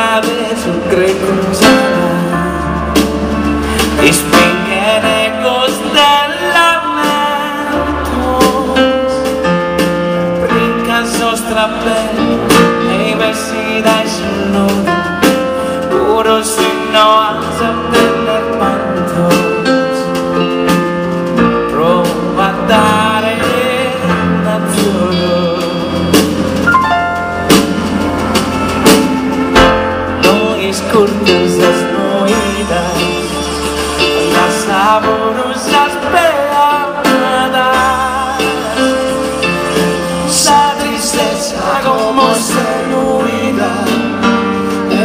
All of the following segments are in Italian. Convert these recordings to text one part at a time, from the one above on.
strade su Crepusana e spegnere costellamentos, brincas strappelli e i versi dai sul nodo, puro sino a tener pantos, prova a dare nazzolo. Curtas las moidas, las saborosas peladas, la tristeza como celuida de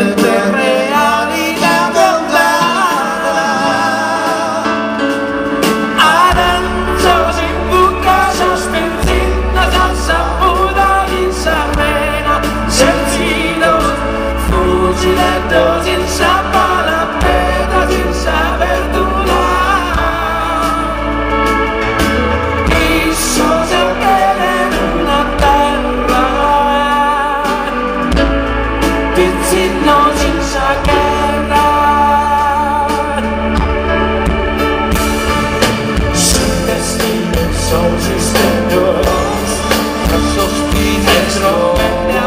realidad doblada, adentro sin bucas pensinas al sapuda insabena, sentidos fugilettos senza palapeta, senza verdura, i soci in una terra pizzino senza guerra, sul destino soci stendolons, che sospiri trovare a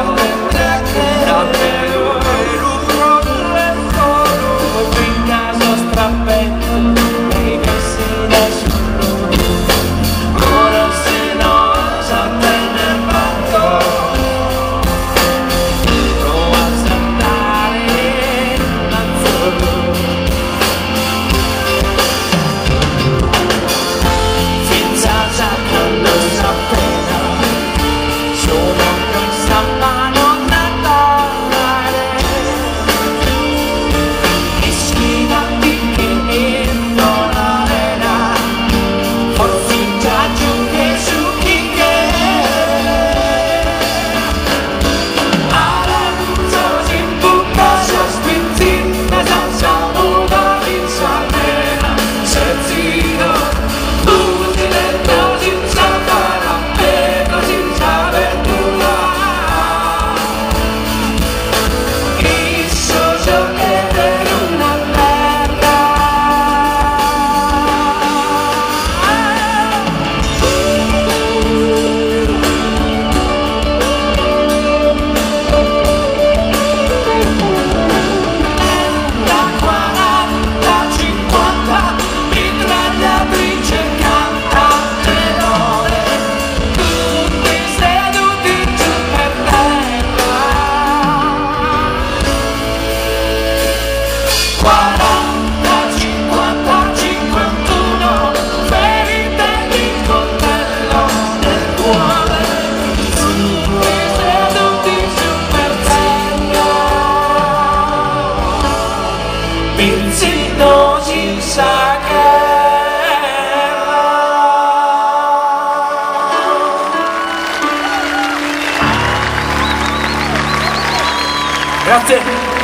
pizzino senza guerra. Grazie.